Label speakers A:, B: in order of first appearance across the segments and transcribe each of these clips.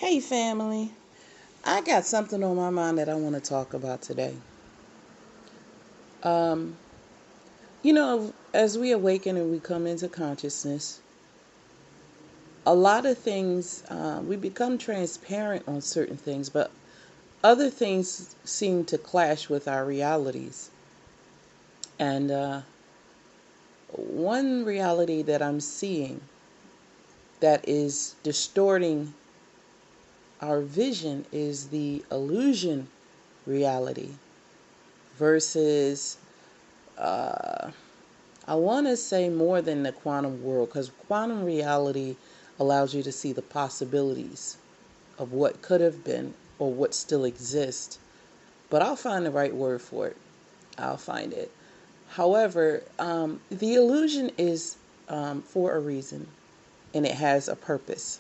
A: Hey family, I got something on my mind that I want to talk about today. Um, as we awaken and we come into consciousness, a lot of things, we become transparent on certain things, but other things seem to clash with our realities. And one reality that I'm seeing that is distorting our vision is the illusion reality versus I want to say more than the quantum world, because quantum reality allows you to see the possibilities of what could have been or what still exists. But I'll find the right word for it. I'll find it. However, the illusion is for a reason, and it has a purpose.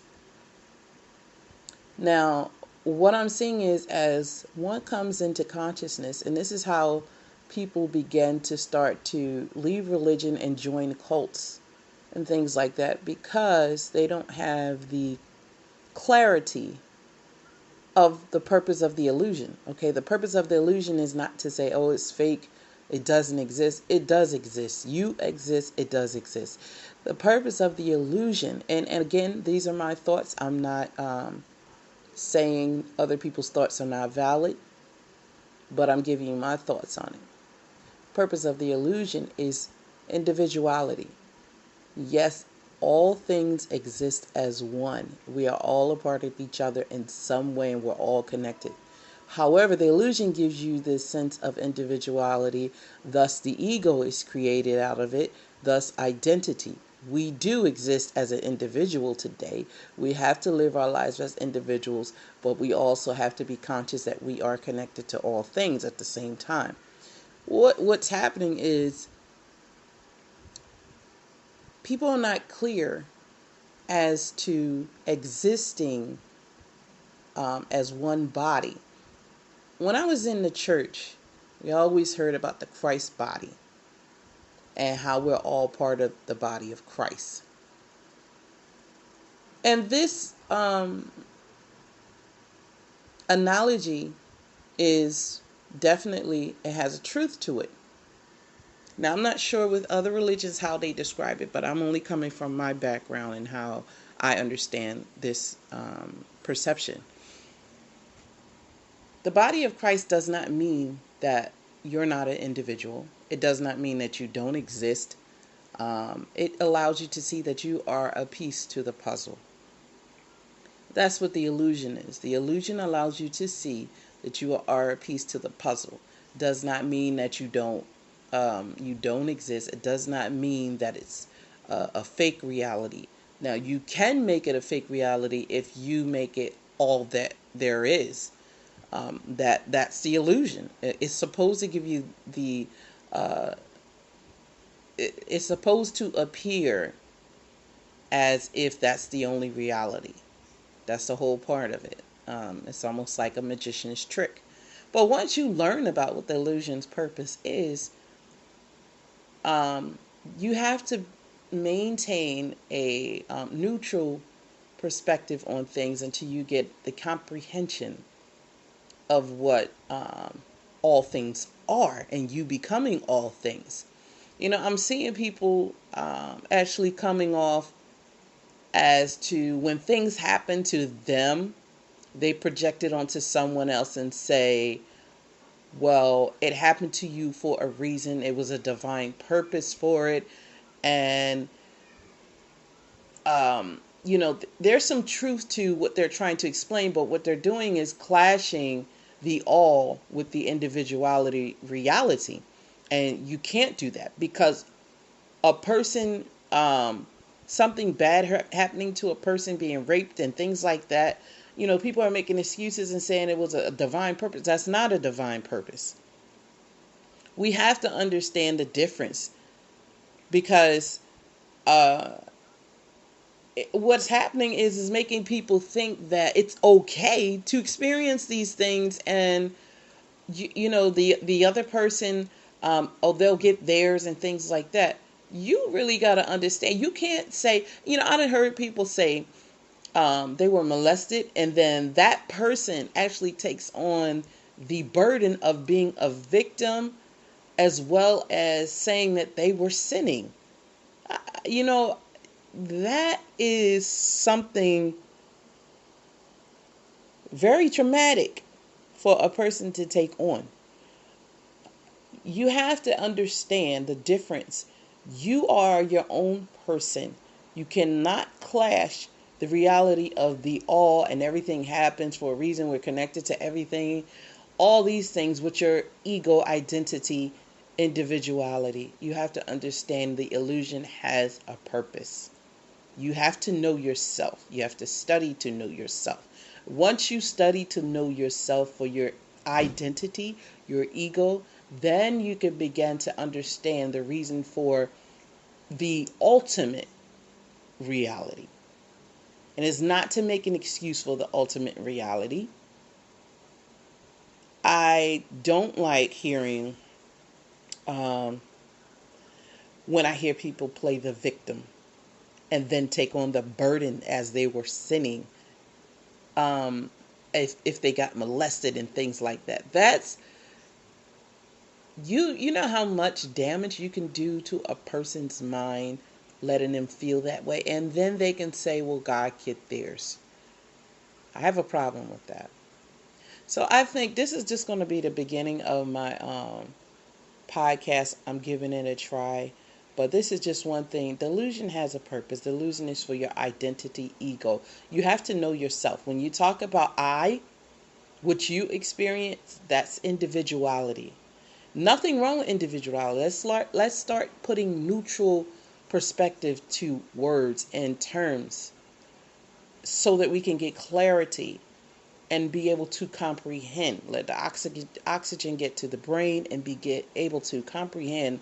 A: Now, what I'm seeing is as one comes into consciousness, and this is how people begin to start to leave religion and join cults and things like that, because they don't have the clarity of the purpose of the illusion. Okay, the purpose of the illusion is not to say, oh, it's fake, it doesn't exist. It does exist. You exist, it does exist. The purpose of the illusion, and again, these are my thoughts. I'm not saying other people's thoughts are not valid, but I'm giving you my thoughts on it. Purpose of the illusion is individuality. Yes, all things exist as one. We are all a part of each other in some way, and we're all connected. However, the illusion gives you this sense of individuality, thus the ego is created out of it, thus identity. We do exist as an individual today. We have to live our lives as individuals, but we also have to be conscious that we are connected to all things at the same time. What's happening is people are not clear as to existing as one body. When I was in the church, we always heard about the Christ body and how we're all part of the body of Christ. And this analogy is definitely, it has a truth to it. Now, I'm not sure with other religions how they describe it, but I'm only coming from my background and how I understand this perception. The body of Christ does not mean that you're not an individual. It does not mean that you don't exist. It allows you to see that you are a piece to the puzzle. That's what the illusion is. The illusion allows you to see that you are a piece to the puzzle. Does not mean that you don't exist. It does not mean that it's a fake reality. Now, you can make it a fake reality if you make it all that there is. That's the illusion. It's supposed to give you the. It's supposed to appear as if that's the only reality. That's the whole part of it. It's almost like a magician's trick. But once you learn about what the illusion's purpose is, you have to maintain a neutral perspective on things until you get the comprehension of what all things are and you becoming all things. I'm seeing people actually coming off as to when things happen to them, they project it onto someone else and say, well, it happened to you for a reason. It was a divine purpose for it. And, there's some truth to what they're trying to explain, but what they're doing is clashing the all with the individuality reality. And you can't do that because a person, something bad happening to a person, being raped and things like that, people are making excuses and saying it was a divine purpose. That's not a divine purpose. We have to understand the difference because what's happening is making people think that it's okay to experience these things, and the other person, they'll get theirs and things like that. You really got to understand. You can't say, I done heard people say, they were molested, and then that person actually takes on the burden of being a victim as well as saying that they were sinning. You know, that is something very traumatic for a person to take on. You have to understand the difference. You are your own person. You cannot clash the reality of the all and everything happens for a reason. We're connected to everything. All these things with your ego, identity, individuality. You have to understand the illusion has a purpose. You have to know yourself. You have to study to know yourself. Once you study to know yourself for your identity, your ego, then you can begin to understand the reason for the ultimate reality. And it's not to make an excuse for the ultimate reality. I don't like hearing when I hear people play the victim and then take on the burden as they were sinning, if they got molested and things like that. That's you know how much damage you can do to a person's mind, letting them feel that way, and then they can say, well, God get theirs. I have a problem with that. So I think this is just going to be the beginning of my podcast. I'm giving it a try. But this is just one thing. Delusion has a purpose. Delusion is for your identity, ego. You have to know yourself. When you talk about I, what you experience, that's individuality. Nothing wrong with individuality. Let's start putting neutral perspective to words and terms so that we can get clarity and be able to comprehend. Let the oxygen get to the brain and able to comprehend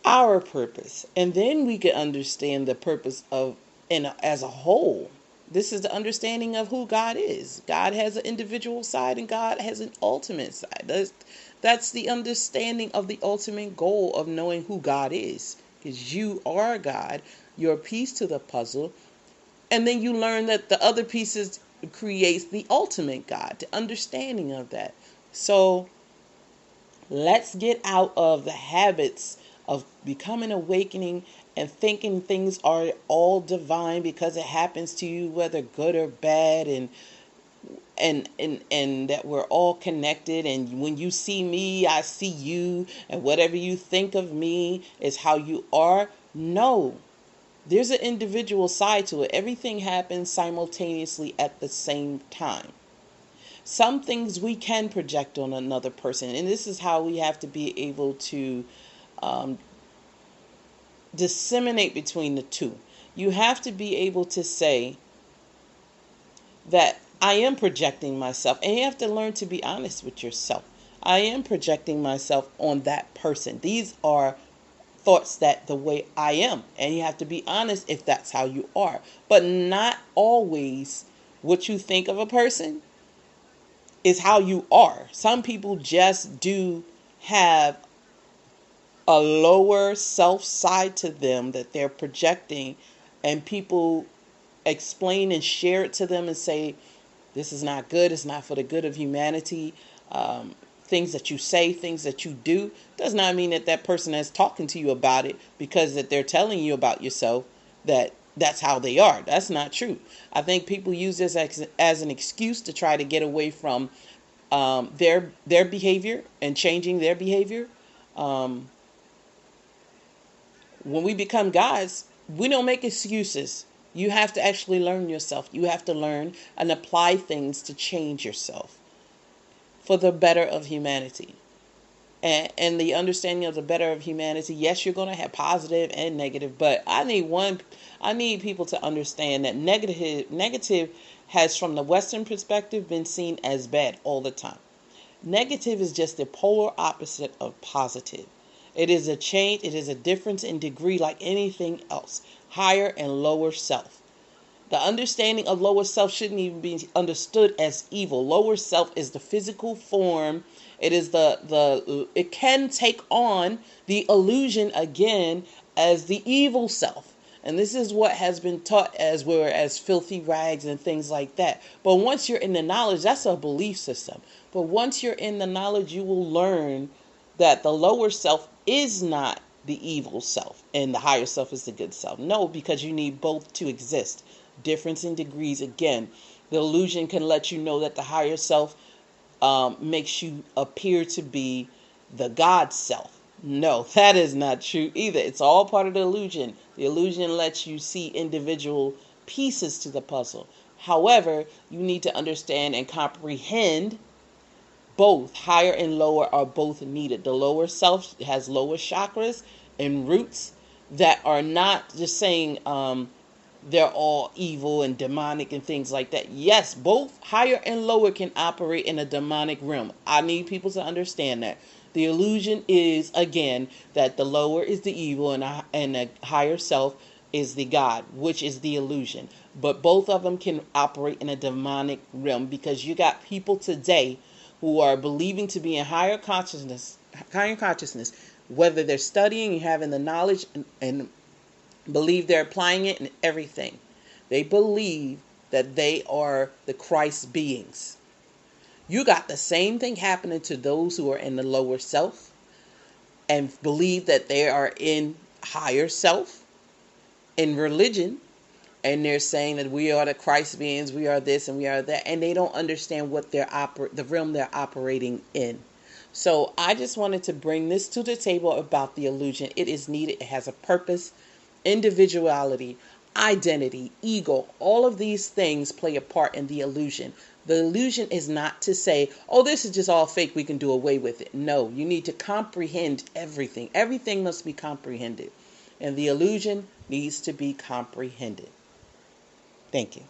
A: our purpose. And then we can understand the purpose of, as a whole. This is the understanding of who God is. God has an individual side and God has an ultimate side. That's the understanding of the ultimate goal of knowing who God is. Because you are God. You're a piece to the puzzle. And then you learn that the other pieces creates the ultimate God, the understanding of that. So let's get out of the habits of becoming awakening and thinking things are all divine because it happens to you, whether good or bad, and that we're all connected, and when you see me, I see you, and whatever you think of me is how you are. No. There's an individual side to it. Everything happens simultaneously at the same time. Some things we can project on another person, and this is how we have to be able to disseminate between the two. You have to be able to say that I am projecting myself, and you have to learn to be honest with yourself. I am projecting myself on that person. These are thoughts that the way I am, and you have to be honest if that's how you are. But not always what you think of a person is how you are. Some people just do have a lower self side to them that they're projecting, and people explain and share it to them and say, this is not good, it's not for the good of humanity. Things that you say, things that you do, does not mean that that person is talking to you about it because that they're telling you about yourself that's how they are. That's not true. I think people use this as an excuse to try to get away from their behavior and changing their behavior. When we become gods, we don't make excuses. You have to actually learn yourself. You have to learn and apply things to change yourself for the better of humanity. And the understanding of the better of humanity, yes, you're going to have positive and negative, but I need people to understand that negative has, from the Western perspective, been seen as bad all the time. Negative is just the polar opposite of positive. It is a change, it is a difference in degree like anything else, higher and lower self. The understanding of lower self shouldn't even be understood as evil. Lower self is the physical form. It is it can take on the illusion again as the evil self. And this is what has been taught as we're as filthy rags and things like that. But once you're in the knowledge, that's a belief system. But once you're in the knowledge, you will learn that the lower self is not the evil self and the higher self is the good self. No, because you need both to exist. Difference in degrees. Again, the illusion can let you know that the higher self makes you appear to be the God self. No, that is not true either. It's all part of the illusion. The illusion lets you see individual pieces to the puzzle. However, you need to understand and comprehend both higher and lower are both needed. The lower self has lower chakras and roots that are not just saying they're all evil and demonic and things like that. Yes, both higher and lower can operate in a demonic realm. I need people to understand that. The illusion is, again, that the lower is the evil and the higher self is the God, which is the illusion. But both of them can operate in a demonic realm because you got people today who are believing to be in higher consciousness, whether they're studying and having the knowledge and believe they're applying it in everything. They believe that they are the Christ beings. You got the same thing happening to those who are in the lower self and believe that they are in higher self in religion, and they're saying that we are the Christ beings, we are this and we are that, and they don't understand what the realm they're operating in. So I just wanted to bring this to the table about the illusion. It is needed. It has a purpose, individuality, identity, ego. All of these things play a part in the illusion. The illusion is not to say, oh, this is just all fake, we can do away with it. No, you need to comprehend everything. Everything must be comprehended. And the illusion needs to be comprehended. Thank you.